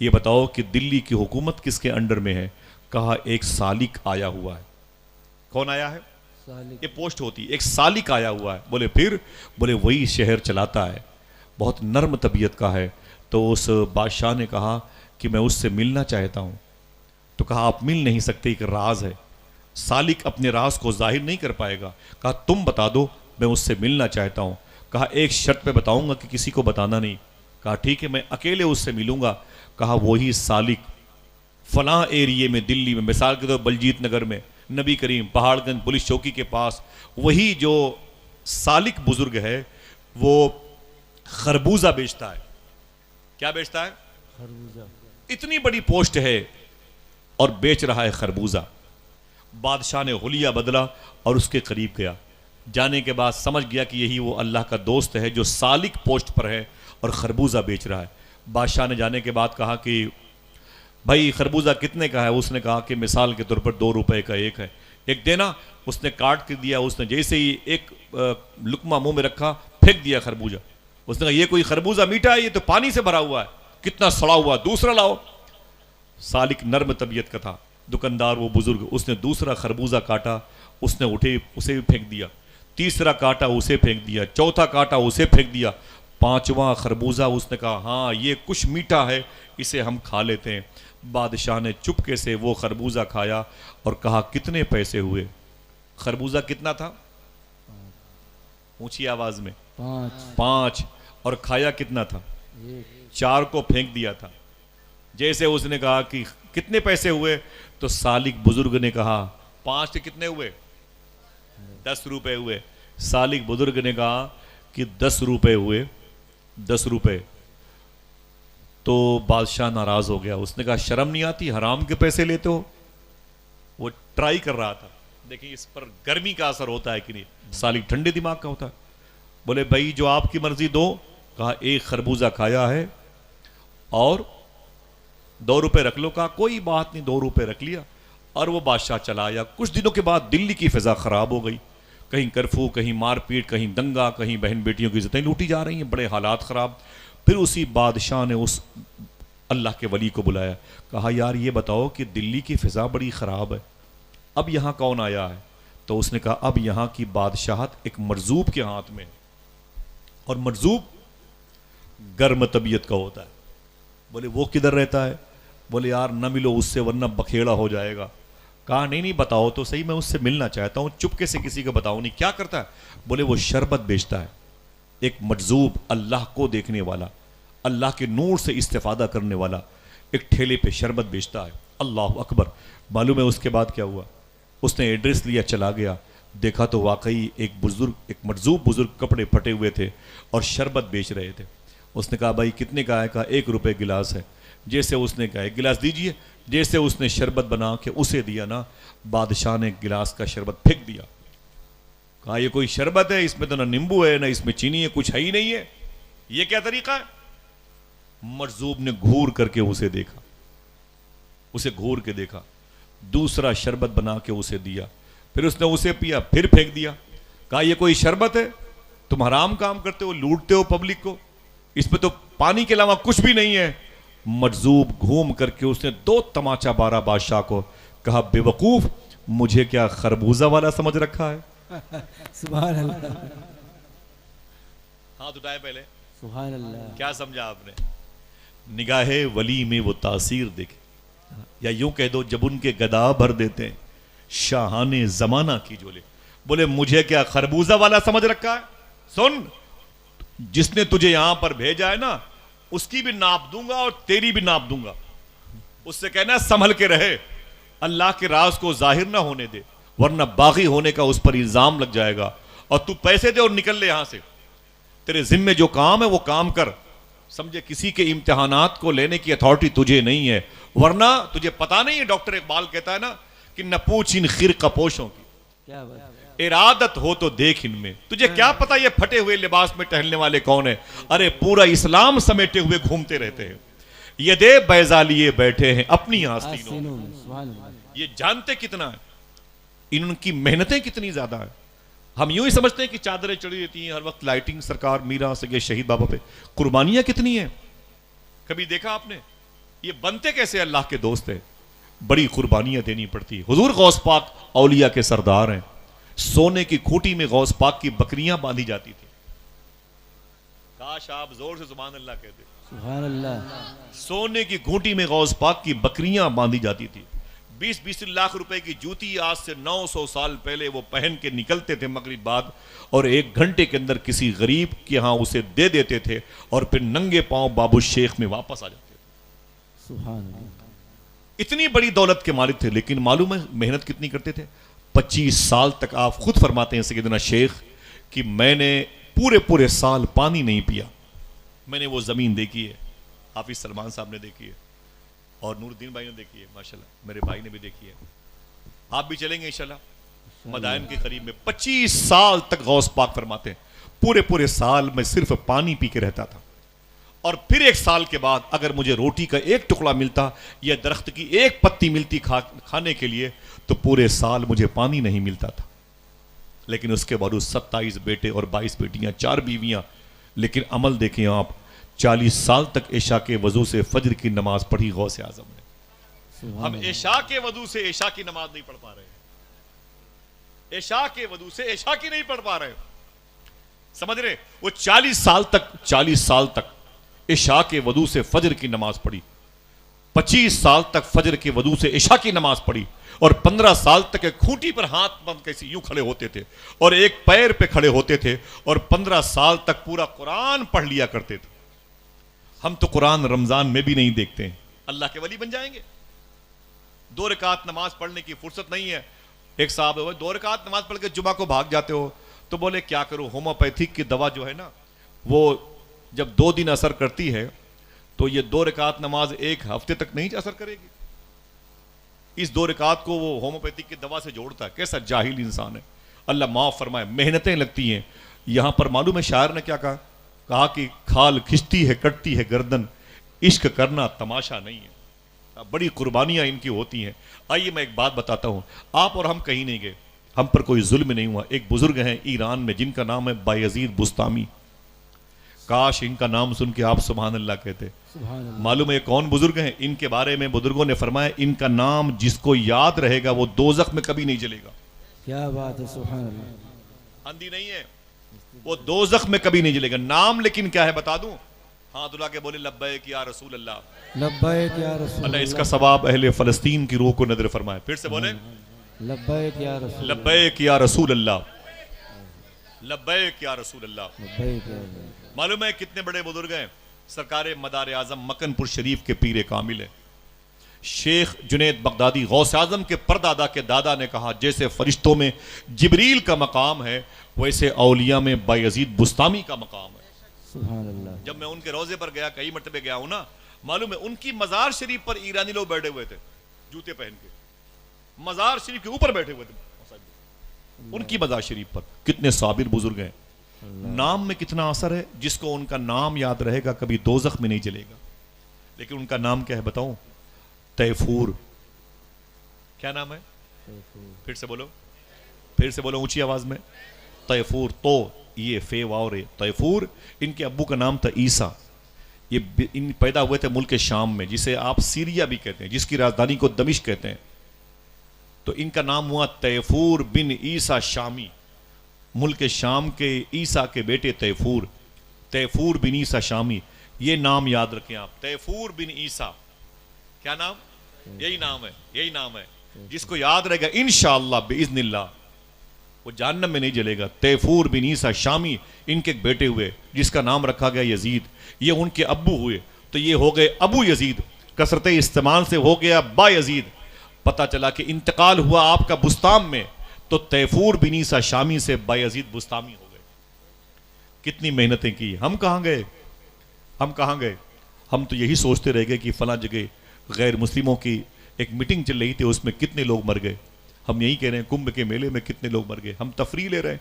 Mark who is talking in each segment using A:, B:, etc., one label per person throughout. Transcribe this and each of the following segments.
A: یہ بتاؤ کہ دلی کی حکومت کس کے انڈر میں ہے؟ کہا ایک سالک آیا ہوا ہے۔ کون آیا ہے؟
B: سالک۔
A: یہ پوسٹ ہوتی ہے، ایک سالک آیا ہوا ہے۔ بولے پھر؟ بولے وہی شہر چلاتا ہے، بہت نرم طبیعت کا ہے۔ تو اس بادشاہ نے کہا کہ میں اس سے ملنا چاہتا ہوں۔ تو کہا آپ مل نہیں سکتے، ایک راز ہے، سالک اپنے راز کو ظاہر نہیں کر پائے گا۔ کہا تم بتا دو، میں اس سے ملنا چاہتا ہوں۔ کہا ایک شرط پہ بتاؤں گا کہ کسی کو بتانا نہیں۔ کہا ٹھیک ہے، میں اکیلے اس سے ملوں گا۔ کہا وہی سالک فلاں ایریے میں دلی میں، مثال کے طور بلجیت نگر میں، نبی کریم پہاڑ گنج پولیس چوکی کے پاس، وہی جو سالک بزرگ ہے وہ خربوزہ بیچتا ہے۔ کیا بیچتا ہے؟
B: خربوزہ۔
A: اتنی بڑی پوسٹ ہے اور بیچ رہا ہے خربوزہ۔ بادشاہ نے حلیہ بدلا اور اس کے قریب گیا۔ جانے کے بعد سمجھ گیا کہ یہی وہ اللہ کا دوست ہے جو سالک پوسٹ پر ہے اور خربوزہ بیچ رہا ہے۔ بادشاہ نے جانے کے بعد کہا کہ بھائی خربوزہ کتنے کا ہے؟ اس نے کہا کہ مثال کے طور پر 2 روپے کا ایک ہے، ایک دینا۔ اس نے کاٹ کے دیا۔ اس نے جیسے ہی ایک لقمہ منہ میں رکھا، پھینک دیا خربوزہ۔ اس نے کہا یہ کوئی خربوزہ میٹھا ہے؟ یہ تو پانی سے بھرا ہوا ہے، کتنا سڑا ہوا، دوسرا لاؤ۔ سالک نرم طبیعت کا تھا، دکاندار وہ بزرگ، اس نے دوسرا خربوزہ کاٹا، اس نے اٹھے اسے بھی پھینک دیا، تیسرا کاٹا اسے پھینک دیا، چوتھا کاٹا اسے پھینک دیا، پانچواں خربوزہ اس نے کہا ہاں یہ کچھ میٹھا ہے، اسے ہم کھا لیتے ہیں۔ بادشاہ نے چپکے سے وہ خربوزہ کھایا اور کہا کتنے پیسے ہوئے؟ خربوزہ کتنا تھا؟ اونچی آواز میں 5۔ اور کھایا کتنا تھا؟ 4 کو پھینک دیا تھا۔ جیسے اس نے کہا کہ کتنے پیسے ہوئے تو سالک بزرگ نے کہا 5 سے کتنے ہوئے؟ 10 روپے ہوئے۔ سالک بزرگ نے کہا کہ 10 روپے ہوئے، 10 روپے۔ تو بادشاہ ناراض ہو گیا۔ اس نے کہا شرم نہیں آتی، حرام کے پیسے لیتے ہو؟ وہ ٹرائی کر رہا تھا، دیکھیں اس پر گرمی کا اثر ہوتا ہے کہ نہیں۔ سالک ٹھنڈے دماغ کا ہوتا ہے۔ بولے بھائی جو آپ کی مرضی دو۔ کہا ایک خربوزہ کھایا ہے اور 2 روپے رکھ لو۔ کہا کوئی بات نہیں، 2 روپے رکھ لیا اور وہ بادشاہ چلا آیا۔ کچھ دنوں کے بعد دلی کی فضا خراب ہو گئی، کہیں کرفیو، کہیں مار پیٹ، کہیں دنگا، کہیں بہن بیٹیوں کی عزتیں لوٹی جا رہی ہیں، بڑے حالات خراب۔ پھر اسی بادشاہ نے اس اللہ کے ولی کو بلایا، کہا یار یہ بتاؤ کہ دلی کی فضا بڑی خراب ہے، اب یہاں کون آیا ہے؟ تو اس نے کہا اب یہاں کی بادشاہت ایک مرزوب کے ہاتھ میں، اور مرزوب گرم طبیعت کا ہوتا ہے۔ بولے وہ کدھر رہتا ہے؟ بولے یار نہ ملو اس سے ورنہ بکھیڑا ہو جائے گا۔ کہا نہیں بتاؤ تو صحیح، میں اس سے ملنا چاہتا ہوں، چپکے سے کسی کو بتاؤ نہیں۔ کیا کرتا ہے؟ بولے وہ شربت بیچتا ہے، ایک مجذوب، اللہ کو دیکھنے والا، اللہ کے نور سے استفادہ کرنے والا، ایک ٹھیلے پہ شربت بیچتا ہے۔ اللہ اکبر۔ معلوم ہے اس کے بعد کیا ہوا؟ اس نے ایڈریس لیا، چلا گیا، دیکھا تو واقعی ایک بزرگ، ایک مجذوب بزرگ، کپڑے پھٹے ہوئے تھے اور شربت بیچ رہے تھے۔ اس نے کہا بھائی کتنے کا ہے؟ کہا 1 روپے گلاس ہے۔ جیسے اس نے کہا 1 گلاس دیجئے، جیسے اس نے شربت بنا کے اسے دیا نا، بادشاہ نے گلاس کا شربت پھینک دیا۔ کہا یہ کوئی شربت ہے؟ اس میں تو نہ نیمبو ہے نہ اس میں چینی ہے، کچھ ہے ہی نہیں ہے، یہ کیا طریقہ ہے؟ مرزوب نے گھور کر کے اسے دیکھا، اسے گھور کے دیکھا، دوسرا شربت بنا کے اسے دیا، پھر اس نے اسے پیا، پھر پھینک دیا۔ کہا یہ کوئی شربت ہے؟ تم حرام کام کرتے ہو، لوٹتے ہو پبلک کو، اس میں تو پانی کے علاوہ کچھ بھی نہیں ہے۔ مرزوب گھوم کر کے اس نے 2 تماچا مارا بادشاہ کو، کہا بے وقوف، مجھے کیا خربوزہ والا سمجھ رکھا ہے؟
B: سبحان اللہ،
A: ہاتھ اٹھائے پہلے،
B: سبحان اللہ۔
A: کیا سمجھا آپ نے؟ نگاہ ولی میں وہ تاثیر دیکھے، یا یوں کہہ دو جب ان کے گدا بھر دیتے ہیں شاہان زمانہ کی جولے۔ بولے مجھے کیا خربوزہ والا سمجھ رکھا ہے؟ سن، جس نے تجھے یہاں پر بھیجا ہے نا، اس کی بھی ناپ دوں گا اور تیری بھی ناپ دوں گا۔ اس سے کہنا سنبھل کے رہے، اللہ کے راز کو ظاہر نہ ہونے دے، ورنہ باغی ہونے کا اس پر الزام لگ جائے گا، اور تو پیسے دے اور نکل لے یہاں سے، تیرے ذمے جو کام ہے وہ کام کر۔ سمجھے کسی کے امتحانات کو لینے کی اتھارٹی تجھے نہیں ہے، ورنہ تجھے پتا نہیں ہے، ڈاکٹر اقبال کہتا ہے نا کہ نہ پوچھ ان خرقہ پوشوں کی،
B: کیا بات،
A: ارادت ہو تو دیکھ ان میں، تجھے کیا پتا یہ پھٹے ہوئے لباس میں ٹہلنے والے کون ہیں؟ ارے پورا اسلام سمیٹے ہوئے گھومتے رہتے ہیں، یہ دے بیضا لیے بیٹھے ہیں اپنی آستینوں میں۔
B: سبحان اللہ۔
A: یہ جانتے کتنا ہے، ان کی محنتیں کتنی زیادہ ہیں۔ ہم یوں ہی سمجھتے ہیں کہ چادریں چڑھی رہتی ہیں ہر وقت، لائٹنگ سرکار میرا سگے شہید بابا پہ، قربانیاں کتنی ہیں؟ کبھی دیکھا آپ نے؟ یہ بنتے کیسے اللہ کے دوست ہیں؟ بڑی قربانیاں دینی پڑتی. حضور غوث پاک اولیاء کے سردار ہیں. سونے کی کھوٹی میں غوث پاک کی بکریاں باندھی جاتی تھی. کاش آپ زور سے سبحان اللہ کہتے.
B: سبحان اللہ.
A: سونے کی گھونٹی میں غوث پاک کی بکریاں باندھی جاتی تھی. 20-20 لاکھ روپے کی جوتی آج سے 900 سال پہلے وہ پہن کے نکلتے تھے مغرب بعد, اور 1 گھنٹے کے اندر کسی غریب کے ہاں اسے دے دیتے تھے, اور پھر ننگے پاؤں بابو شیخ میں واپس آ جاتے تھے.
B: سبحان اللہ.
A: اتنی بڑی دولت کے مالک تھے, لیکن معلوم ہے محنت کتنی کرتے تھے؟ 25 سال تک. آپ خود فرماتے ہیں سیدنا شیخ کہ میں نے پورے سال پانی نہیں پیا. میں نے وہ زمین دیکھی ہے, حافظ سلمان صاحب نے دیکھی ہے, اور نور الدین بھائی نے دیکھی ہے, ماشاءاللہ میرے بھائی نے بھی دیکھی ہے. آپ بھی چلیں گے انشاءاللہ مدائن کے قریب میں. 25 سال تک غوث پاک فرماتے ہیں پورے سال میں صرف پانی پی کے رہتا تھا, اور پھر 1 سال کے بعد اگر مجھے روٹی کا 1 ٹکڑا ملتا یا درخت کی 1 پتی ملتی کھانے کے لیے, تو پورے سال مجھے پانی نہیں ملتا تھا. لیکن اس کے باوجود 27 بیٹے اور 22 بیٹیاں, 4 بیویاں. لیکن عمل دیکھیں آپ, 40 سال تک عشاء کے وضو سے فجر کی نماز پڑھی غوث اعظم نے. ہم عشاء کے وضو سے عشاء کی نماز نہیں پڑھ پا رہے ہیں. عشاء کے وضو سے عشاء کی نہیں پڑھ پا رہے. سمجھ رہے؟ وہ 40 سال تک عشاء کے وضو سے فجر کی نماز پڑھی, 25 سال تک فجر کے وضو سے عشاء کی نماز پڑھی, اور 15 سال تک ایک کھوٹی پر ہاتھ بند کیسے یوں کھڑے ہوتے تھے, اور ایک پیر پہ کھڑے ہوتے تھے, اور 15 سال تک پورا قرآن پڑھ لیا کرتے تھے. ہم تو قرآن رمضان میں بھی نہیں دیکھتے ہیں. اللہ کے ولی بن جائیں گے. 2 رکعت نماز پڑھنے کی فرصت نہیں ہے. ایک صاحب 2 رکعت نماز پڑھ کے جمعہ کو بھاگ جاتے ہو, تو بولے کیا کروں, ہومیوپیتھک کی دوا جو ہے نا, وہ جب 2 دن اثر کرتی ہے تو یہ 2 رکعت نماز 1 ہفتے تک نہیں اثر کرے گی. اس 2 رکعت کو وہ ہومیوپیتھک کی دوا سے جوڑتا ہے. کیسا جاہل انسان ہے, اللہ معاف فرمائے. محنتیں لگتی ہیں. یہاں پر معلوم ہے شاعر نے کیا کہا کہ کھال کھچتی ہے کٹتی ہے گردن, عشق کرنا تماشا نہیں ہے. بڑی قربانیاں ان کی ہوتی ہیں. آئیے میں ایک بات بتاتا ہوں. آپ اور ہم کہیں نہیں گئے, ہم پر کوئی ظلم نہیں ہوا. ایک بزرگ ہیں ایران میں جن کا نام ہے بایزید بستامی. کاش ان کا نام سن کے آپ سبحان اللہ کہتے. معلوم ہے کون بزرگ ہیں؟ ان کے بارے میں بزرگوں نے فرمایا ان کا نام جس کو یاد رہے گا وہ دوزخ میں کبھی نہیں جلے گا.
B: کیا بات ہے, سبحان اللہ.
A: اندھی نہیں ہے, وہ دوزخ میں کبھی نہیں جلے گا. نام لیکن کیا ہے بتا دوں؟ ہاں دلہ کے بولے لبیک یا رسول اللہ.
B: لبیک یا رسول اللہ.
A: اللہ اس کا ثواب اہل فلسطین کی روح کو نظر فرمائے. پھر سے بولیں
B: لبیک یا رسول اللہ.
A: لبیک یا رسول اللہ. لبیک یا رسول اللہ.
B: لبیک یا رسول اللہ.
A: معلوم ہے کتنے بڑے بزرگ ہیں. سرکار مدار اعظم مکن پور شریف کے پیر کامل ہے شیخ جنید بغدادی. غوث اعظم کے پردادا کے دادا نے کہا جیسے فرشتوں میں جبریل کا مقام ہے ویسے اولیاء میں بایزید بستامی کا مقام ہے.
B: سبحان اللہ.
A: جب میں ان کے روزے پر گیا, کئی مرتبہ گیا ہوں نا, معلوم ہے ان کی مزار شریف پر ایرانی لوگ بیٹھے ہوئے تھے جوتے پہن کے. مزار شریف کے اوپر بیٹھے ہوئے تھے ان کی مزار شریف پر. کتنے صابر بزرگ ہیں. نام میں کتنا اثر ہے. جس کو ان کا نام یاد رہے گا کبھی دوزخ میں نہیں جلے گا. لیکن ان کا نام کیا ہے بتاؤں؟ تیفور. کیا نام ہے؟ پھر سے بولو, پھر سے بولو اونچی آواز میں. تیفور. تو یہ فے واو رے تیفور. ان کے ابو کا نام تھا عیسیٰ. یہ ان پیدا ہوئے تھے ملک شام میں جسے آپ سیریا بھی کہتے ہیں, جس کی راجدھانی کو دمشق کہتے ہیں. تو ان کا نام ہوا تیفور بن عیسیٰ شامی. ملک شام کے عیسیٰ کے بیٹے تیفور. تیفور بن عیسیٰ شامی. یہ نام یاد رکھیں آپ, تیفور بن عیسیٰ. کیا نام؟ یہی نام ہے, یہی نام ہے. جس کو یاد رہے گا انشاءاللہ باذن اللہ وہ جہنم میں نہیں جلے گا. تیفور بن عیسیٰ شامی ان کے ایک بیٹے ہوئے جس کا نام رکھا گیا یزید. یہ ان کے ابو ہوئے تو یہ ہو گئے ابو یزید. کثرت استعمال سے ہو گیا با یزید. پتہ چلا کہ انتقال ہوا آپ کا بستام میں تو تیفور بن عیسیٰ شامی سے بایزید بستامی ہو گئے. کتنی محنتیں کی. ہم کہاں گئے؟ ہم کہاں گئے؟ ہم تو یہی سوچتے رہ گئے کہ فلاں جگہ غیر مسلموں کی ایک میٹنگ چل رہی تھی, اس میں کتنے لوگ مر گئے. ہم یہی کہہ رہے ہیں کمبھ کے میلے میں کتنے لوگ مر گئے. ہم تفریح لے رہے ہیں.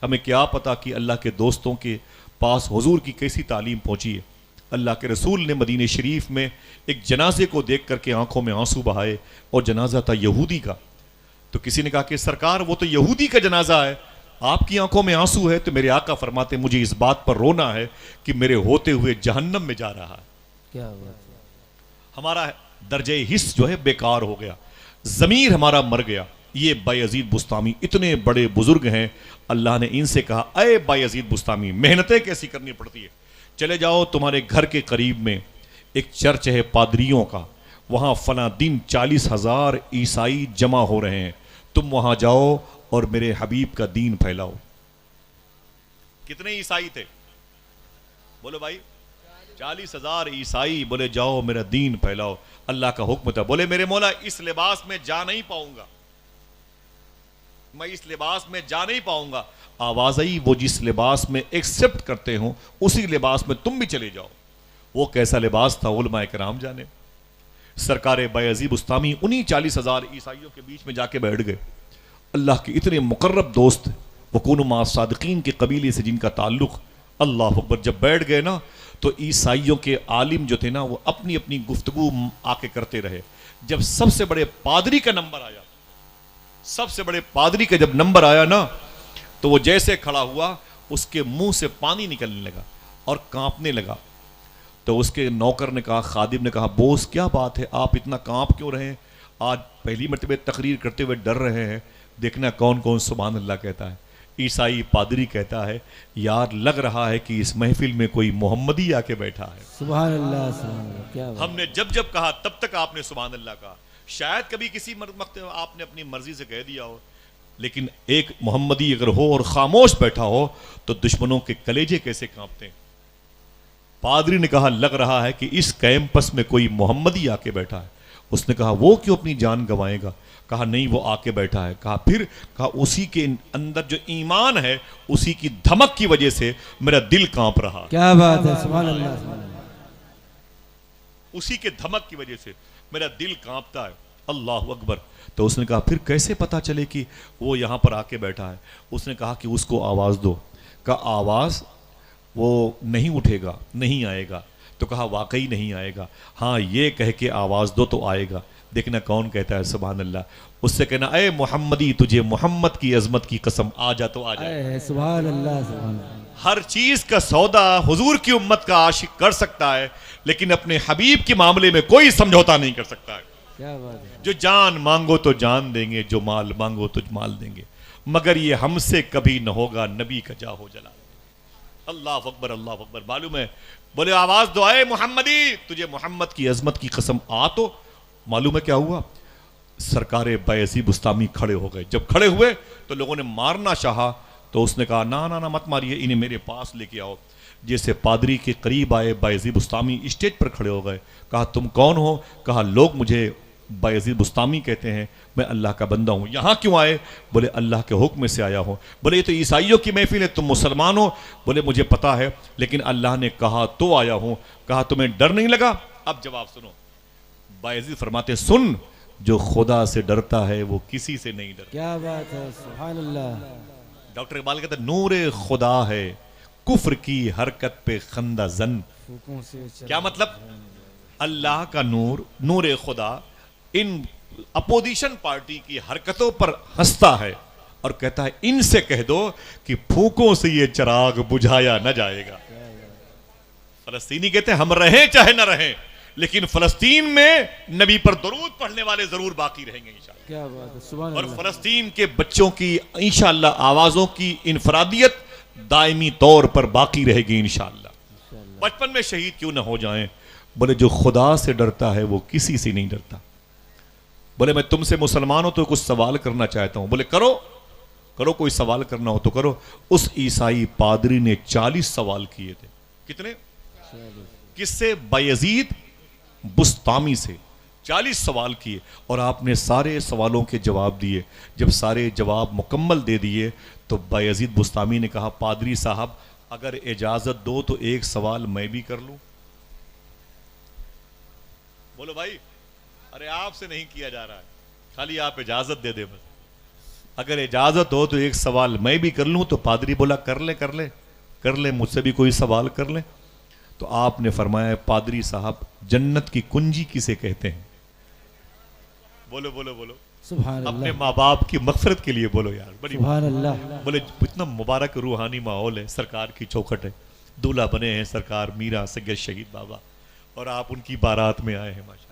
A: ہمیں کیا پتا کہ اللہ کے دوستوں کے پاس حضور کی کیسی تعلیم پہنچی ہے. اللہ کے رسول نے مدینہ شریف میں ایک جنازے کو دیکھ کر کے آنکھوں میں آنسو بہائے, اور جنازہ تھا یہودی کا. تو کسی نے کہا کہ سرکار وہ تو یہودی کا جنازہ ہے, آپ کی آنکھوں میں آنسو ہے. تو میرے آقا فرماتے مجھے اس بات پر رونا ہے کہ میرے ہوتے ہوئے جہنم میں جا رہا ہے.
B: کیا بات ہے.
A: ہمارا درجہ حس جو ہے بیکار ہو گیا، ضمیر ہمارا مر گیا۔ یہ بایزید بستامی اتنے بڑے بزرگ ہیں، اللہ نے ان سے کہا اے بایزید بستامی محنتیں کیسی کرنی پڑتی ہے، چلے جاؤ تمہارے گھر کے قریب میں ایک چرچ ہے پادریوں کا، وہاں فلاں دن 40,000 عیسائی جمع ہو رہے ہیں، تم وہاں جاؤ اور میرے حبیب کا دین پھیلاؤ۔ کتنے عیسائی تھے؟ بولو بھائی 40,000 عیسائی، بولے جاؤ میرا دین پھیلاؤ۔ اللہ کا حکم تھا، بولے میرے مولا اس لباس میں جا نہیں پاؤں گا، میں اس لباس میں جا نہیں پاؤں گا۔ آواز آئی وہ جس لباس میں ایکسپٹ کرتے ہوں اسی لباس میں تم بھی چلے جاؤ۔ وہ کیسا لباس تھا علماء کرام جانے۔ سرکار بایزید بستامی انہی 40,000 عیسائیوں کے بیچ میں جا کے بیٹھ گئے۔ اللہ کے اتنے مقرب دوست، وکونوا مع الصادقین کے قبیلے سے جن کا تعلق، اللہ اکبر، جب بیٹھ گئے نا تو عیسائیوں کے عالم جو تھے نا وہ اپنی اپنی گفتگو آ کے کرتے رہے۔ جب سب سے بڑے پادری کا نمبر آیا، سب سے بڑے پادری کا جب نمبر آیا نا تو وہ جیسے کھڑا ہوا اس کے منہ سے پانی نکلنے لگا اور کانپنے لگا۔ تو اس کے نوکر نے کہا، خادم نے کہا، بوس کیا بات ہے، آپ اتنا کانپ کیوں رہے ہیں؟ آج پہلی مرتبہ تقریر کرتے ہوئے ڈر رہے ہیں، دیکھنا کون کون سبحان اللہ کہتا ہے۔ عیسائی پادری کہتا ہے، یار لگ رہا ہے کہ اس محفل میں کوئی محمدی آ کے بیٹھا ہے۔
B: سبحان اللہ سبحان اللہ، کیا بات۔
A: ہم نے جب کہا تب تک آپ نے سبحان اللہ کہا۔ شاید کبھی کسی وقت آپ نے اپنی مرضی سے کہہ دیا ہو، لیکن ایک محمدی اگر ہو اور خاموش بیٹھا ہو تو دشمنوں کے کلیجے کیسے کانپتے ہیں۔ پادری نے کہا لگ رہا ہے کہ اس کیمپس میں کوئی محمدی آ کے بیٹھا ہے۔ اس نے کہا وہ کیوں اپنی جان گنوائے گا؟ کہا نہیں وہ آ کے بیٹھا ہے۔ کہا پھر؟ کہا اسی کے اندر جو ایمان ہے اسی کی دھمک کی وجہ سے میرا دل کانپ رہا،
B: کیا بات ہے، سبحان اللہ سبحان اللہ۔
A: اسی کے دھمک کی وجہ سے میرا دل کانپتا ہے۔ اللہ اکبر۔ تو اس نے کہا پھر کیسے پتا چلے کہ وہ یہاں پر آ کے بیٹھا ہے؟ اس نے کہا کہ اس کو آواز دو۔ کہا آواز؟ وہ نہیں اٹھے گا، نہیں آئے گا۔ تو کہا واقعی نہیں آئے گا؟ ہاں یہ کہہ کے آواز دو تو آئے گا۔ دیکھنا کون کہتا ہے سبحان اللہ۔ اس سے کہنا اے محمدی تجھے محمد کی عظمت کی قسم آ جا تو آ جائے۔
B: سبحان اللہ سبحان اللہ۔
A: ہر چیز کا سودا حضور کی امت کا عاشق کر سکتا ہے، لیکن اپنے حبیب کے معاملے میں کوئی سمجھوتا نہیں کر سکتا ہے۔
B: کیا بات ہے۔
A: جو جان مانگو تو جان دیں گے، جو مال مانگو تو مال دیں گے، مگر یہ ہم سے کبھی نہ ہوگا نبی کا جاہو جلال۔ اللہ اکبر اللہ اکبر۔ معلوم ہے، بولے آواز دو اے محمدی تجھے محمد کی عظمت کی قسم آ تو۔ معلوم ہے کیا ہوا؟ سرکار بایزید بستامی کھڑے ہو گئے۔ جب کھڑے ہوئے تو لوگوں نے مارنا چاہا تو اس نے کہا نا مت ماریے، انہیں میرے پاس لے کے آؤ۔ جیسے پادری کے قریب آئے بایزید بستامی اسٹیج پر کھڑے ہو گئے۔ کہا تم کون ہو؟ کہا لوگ مجھے بایزید بستامی کہتے ہیں، میں اللہ کا بندہ ہوں۔ یہاں کیوں آئے؟ بولے اللہ کے حکم سے آیا ہوں۔ بولے یہ تو عیسائیوں کی محفل ہے، تم مسلمان ہو؟ بولے مجھے پتا ہے، لیکن اللہ نے کہا تو آیا ہوں۔ کہا تمہیں ڈر نہیں لگا؟ اب جواب سنو۔ بایزید فرماتے سن، جو خدا سے ڈرتا ہے وہ کسی سے نہیں ڈرتا۔
B: کیا بات ہے، سبحان اللہ۔
A: ڈاکٹر اقبال کہتا ہے نور خدا ہے کفر کی حرکت پہ خندہ زن۔ کیا مطلب؟ اللہ کا نور، نور خدا ان اپوزیشن پارٹی کی حرکتوں پر ہنستا ہے اور کہتا ہے ان سے کہہ دو کہ پھونکوں سے یہ چراغ بجھایا نہ جائے گا۔ فلسطینی کہتے ہیں ہم رہیں چاہے نہ رہیں، لیکن فلسطین میں نبی پر درود پڑھنے والے ضرور باقی رہیں گے انشاءاللہ۔
B: کیا بات ہے، سبحان
A: اور
B: اللہ۔
A: فلسطین کے بچوں کی انشاءاللہ آوازوں کی انفرادیت دائمی طور پر باقی رہے گی انشاءاللہ۔ بچپن میں شہید کیوں نہ ہو جائیں؟ بولے جو خدا سے ڈرتا ہے وہ کسی سے نہیں ڈرتا۔ بولے میں تم سے مسلمان ہوں تو کچھ سوال کرنا چاہتا ہوں۔ بولے کرو کرو، کوئی سوال کرنا ہو تو کرو۔ اس عیسائی پادری نے 40 سوال کیے تھے۔ کتنے؟ کس سے؟ بایزید بستامی سے 40 سوال کیے، اور آپ نے سارے سوالوں کے جواب دیے۔ جب سارے جواب مکمل دے دیے تو بایزید بستامی نے کہا پادری صاحب اگر اجازت دو تو ایک سوال میں بھی کر لوں۔ بولو بھائی، ارے آپ سے نہیں کیا جا رہا ہے، خالی آپ اجازت دے دے بس۔ اگر اجازت ہو تو ایک سوال میں بھی کر لوں۔ تو پادری بولا کر لے مجھ سے بھی کوئی سوال کر لے۔ تو آپ نے فرمایا پادری صاحب جنت کی کنجی کسے کہتے ہیں؟ بولو بولو بولو،
B: سبحان
A: اپنے
B: اللہ،
A: ماں باپ کی مغفرت کے لیے بولو یار، بڑی
B: سبحان اللہ۔
A: بولے اتنا مبارک روحانی ماحول ہے، سرکار کی چوکھٹ ہے، دولہا بنے ہیں سرکار میرا سید شہید بابا، اور آپ ان کی بارات میں آئے ہیں ماشاءاللہ۔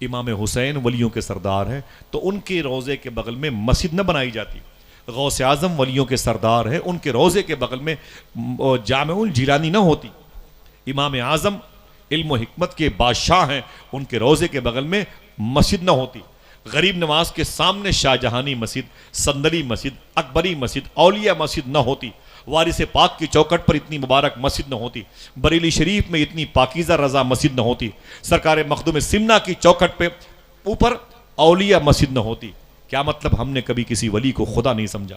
A: امام حسین ولیوں کے سردار ہیں تو ان کے روضے کے بغل میں مسجد نہ بنائی جاتی. غوث اعظم ولیوں کے سردار ہیں، ان کے روضے کے بغل میں جامع الجیلانی نہ ہوتی. امام اعظم علم و حکمت کے بادشاہ ہیں، ان کے روضے کے بغل میں مسجد نہ ہوتی. غریب نواز کے سامنے شاہ جہانی مسجد، صندلی مسجد، اکبری مسجد، اولیاء مسجد نہ ہوتی. وارث پاک کی چوکٹ پر اتنی مبارک مسجد نہ ہوتی. بریلی شریف میں اتنی پاکیزہ رضا مسجد نہ ہوتی. سرکار مخدوم سمنا کی چوکٹ پہ اوپر اولیاء مسجد نہ ہوتی. کیا مطلب؟ ہم نے کبھی کسی ولی کو خدا نہیں سمجھا.